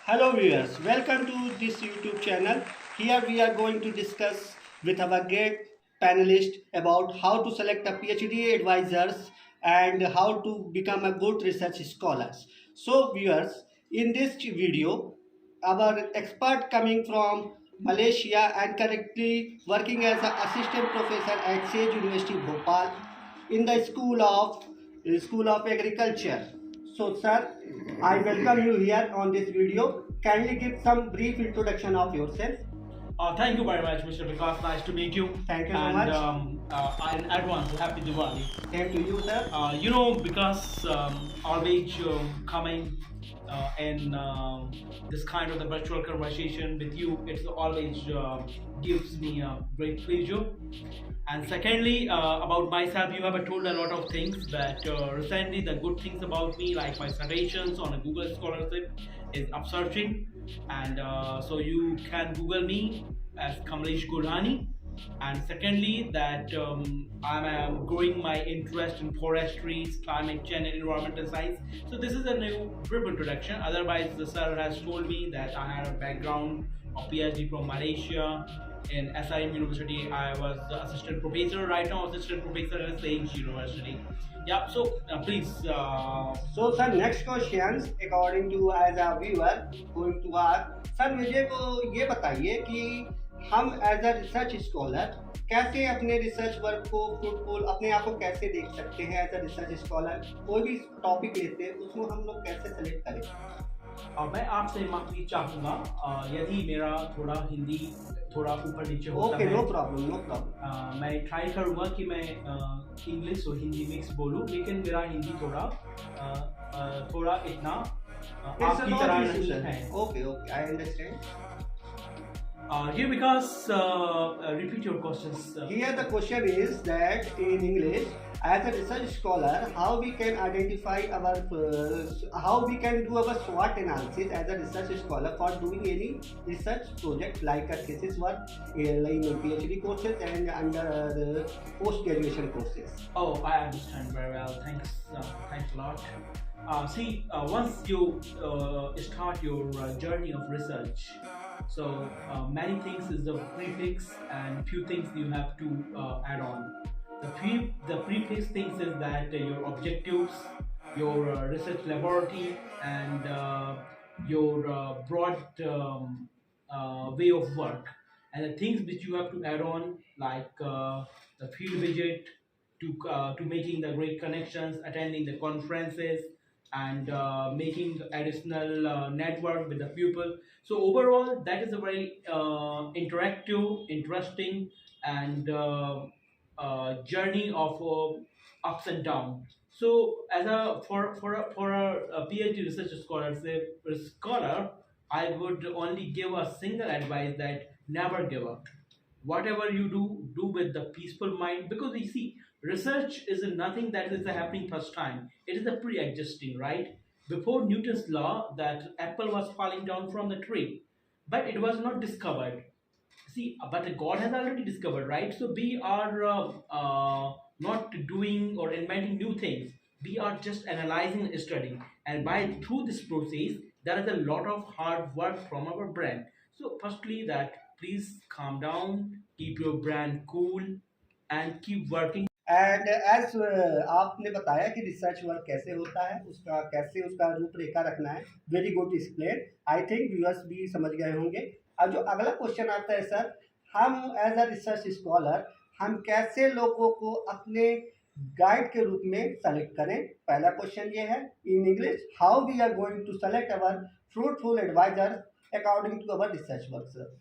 Hello viewers, welcome to this YouTube channel. Here we are going to discuss with our great panelist about how to select a PhD advisors and how to become a good research scholars. So viewers, in this video, our expert coming from Malaysia and currently working as an assistant professor at Sage University Bhopal in the School of Agriculture. So, sir, I welcome you here on this video. Kindly give some brief introduction of yourself. Thank you very much, Mr. Vikas. Nice to meet you. Thank you so And much. in advance, happy Diwali. Same to you, sir. Because always coming in this kind of the virtual conversation with you, it's always gives me a great pleasure. And secondly, about myself, you have told a lot of things, but recently the good things about me, like my citations on a Google Scholarship, is upsearching, and so you can Google me as Kamlesh Gurani. And secondly, that I'm growing my interest in forestry, climate change, and environmental science. So this is a new brief introduction. Otherwise, the sir has told me that I had a background of PhD from Malaysia in SIM University. I was the assistant professor. Right now, assistant professor at Sage University. Yeah. So please. So, sir, next questions according to as a viewer going to ask, sir मुझे को ये बताइए कि हम as a research scholar कैसे अपने research work को fruitful अपने आप को कैसे देख सकते हैं एज अ रिसर्च स्कॉलर कोई भी टॉपिक लेते हैं उसमें हम लोग कैसे सेलेक्ट करें मैं आपसे माफी चाहूँगा यदि मेरा थोड़ा हिंदी थोड़ा ऊपर नीचे होता ओके है। नो प्रॉब्लम नो प्रॉब्लम मैं ट्राई करूँगा कि मैं इंग्लिश और हिंदी मिक्स बोलूँ, लेकिन मेरा हिंदी थोड़ा इतना आपकी तरह नहीं है। Okay okay I understand Here because repeat your questions. Here the question is that in English, as a research scholar, how we can identify how we can do our SWOT analysis as a research scholar for doing any research project like a thesis work, like PhD courses and under the post graduation courses. Oh, I understand very well. Thanks a lot. Once you start your journey of research, so many things is the prefix and few things you have to add on. The prefix things is that your objectives, your research laboratory, and your broad way of work, and the things which you have to add on, like the field visit, to making the great connections, attending the conferences, and making additional network with the people. So overall, that is a very interactive, interesting, and journey of ups and downs. So as a for a PhD research scholar, I would only give a single advice that never give up. Whatever you do with the peaceful mind, because you see, research is nothing that is happening first time. It is a pre-existing, right? Before Newton's law, that apple was falling down from the tree, but it was not discovered. See, but God has already discovered, right? So we are not doing or inventing new things. We are just analyzing and studying, and by through this process, there is a lot of hard work from our brain. So firstly, that please calm down, keep your brain cool, and keep working. And as आपने बताया कि research work कैसे होता है उसका कैसे उसका रूपरेखा रखना है very good explain I think viewers भी समझ गए होंगे अब जो अगला क्वेश्चन आता है सर हम एज अ रिसर्च स्कॉलर हम कैसे लोगों को अपने गाइड के रूप में सेलेक्ट करें पहला क्वेश्चन ये है in English how we are going to select our fruitful advisor according to our research work sir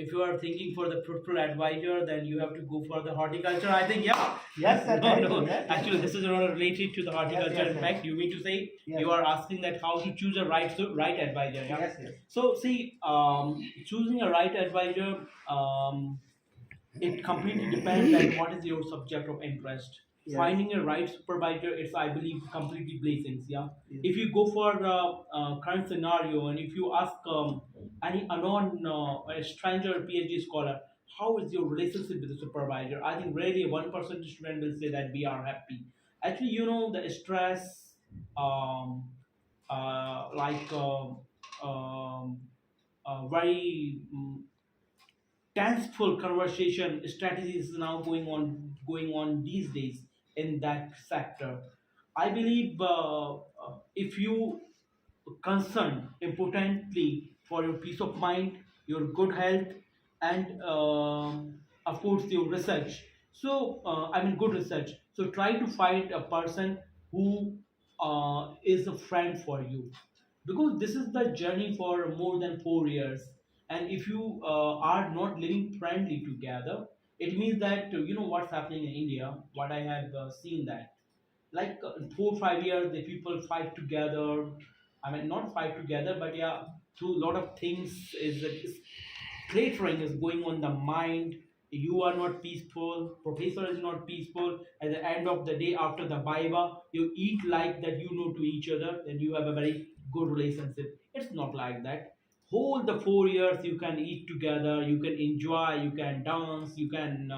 If you are thinking for the fruitful advisor, then you have to go for the horticulture. I think, yeah. Yes, sir. No. Yes. Actually, this is not related to the horticulture. Yes, yes, in yes. fact, you mean to say Yes. you are asking that how to choose a right advisor. Yeah? Yes, yes. So, see, choosing a right advisor, it completely depends on what is your subject of interest. Yes. Finding a right supervisor, it's I believe completely blessings. Yeah. Yes. If you go for the current scenario, and if you ask any unknown a stranger PhD scholar, how is your relationship with the supervisor? I think really 1% student will say that we are happy. Actually, the stress, like very tenseful conversation strategies now going on these days in that sector. I believe if you concerned importantly for your peace of mind, your good health, and of course your research. So I mean good research. So try to find a person who is a friend for you, because this is the journey for more than 4 years. And if you are not living friendly together, it means that you know what's happening in India. What I have seen that like 4 5 years the people fight together. I mean not fight together, but yeah, through a lot of things is cluttering is going on the mind. You are not peaceful, professor is not peaceful. At the end of the day, after the Bible, you eat like that, you know, to each other, and you have a very good relationship. It's not like that. Whole the 4 years you can eat together, you can enjoy, you can dance, you can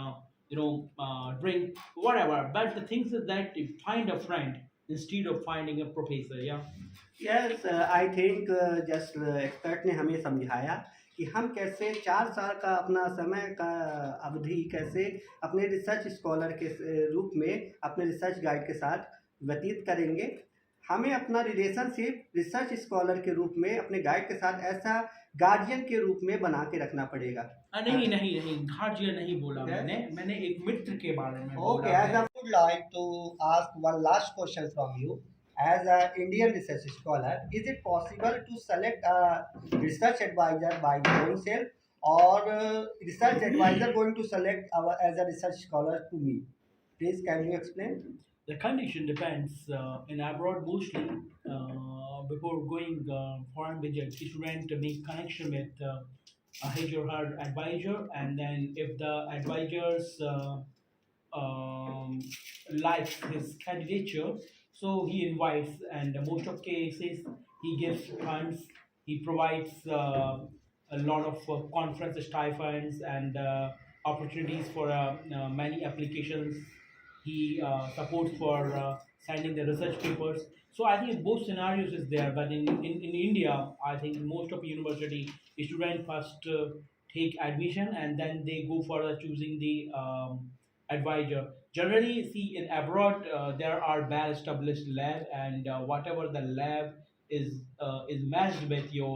drink whatever. But the things is that you find a friend instead of finding a professor. Yeah. Yes I think just expert ने हमें समझाया कि हम कैसे 4 साल का अपना समय का अवधि कैसे अपने रिसर्च स्कॉलर के रूप में अपने रिसर्च गाइड के साथ व्यतीत करेंगे। हमें अपना रिलेशनशिप रिसर्च स्कॉलर के रूप में अपने गाइड के साथ ऐसा गार्जियन के रूप में बना के रखना पड़ेगा। नहीं नहीं नहीं, गार्जियन नहीं बोला Yes. मैंने एक मित्र के बारे में Okay, बोला as I है। would like to ask one last question from you. As an Indian research scholar, is it possible to select a research advisor by oneself, or research advisor going to select as a research scholar to me? Please, can you explain? The condition depends. In abroad, mostly before going foreign visit, student make connection with his or her advisor, and then if the advisors um, likes his candidature, so he invites, and most of cases he gives funds, he provides a lot of conference stipends and opportunities for many applications. He supports for sending the research papers. So I think both scenarios is there, but in India, I think most of university students first take admission and then they go for choosing the advisor. Generally, see in abroad there are well established lab, and whatever the lab is matched with your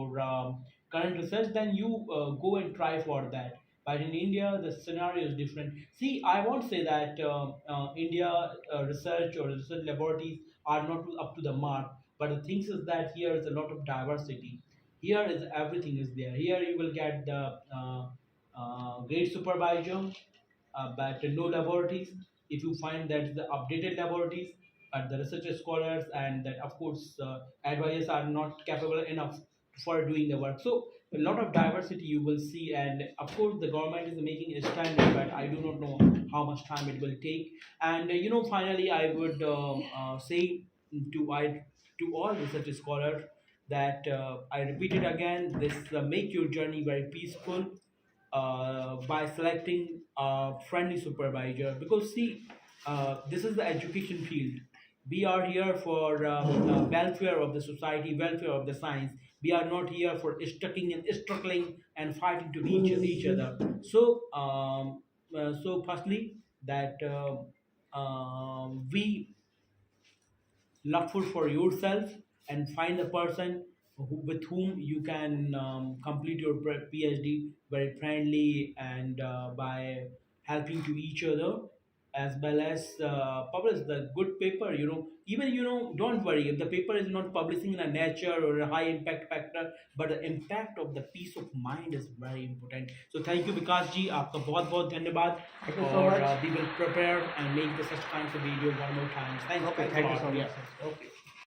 current research, then you go and try for that. But in India, the scenario is different. See, I won't say that India research or research laboratories are not up to the mark, but the thing is that here is a lot of diversity. Here is everything is there. Here you will get the great supervisor, but no laboratories. If you find that the updated laboratories, the research scholars, and that of course advisors are not capable enough for doing the work. So a lot of diversity you will see, and of course the government is making a standard, but I do not know how much time it will take. And finally, I would say to all research scholars that I repeat it again: this make your journey very peaceful by selecting a friendly supervisor, because see this is the education field. We are here for welfare of the society, welfare of the science. We are not here for stucking and struggling and fighting to each other. So so firstly that we look for yourself and find a person with whom you can complete your PhD very friendly, and by helping to each other, as well as publish the good paper. Even don't worry if the paper is not publishing in a Nature or a high impact factor, but the impact of the peace of mind is very important. So thank you Vikas ji, आपका बहुत बहुत धन्यवाद. Thank you so और much. we will prepare and make the such kinds of video one more time. Thanks, Okay, thanks a thank you lot. so much. Yes. Okay.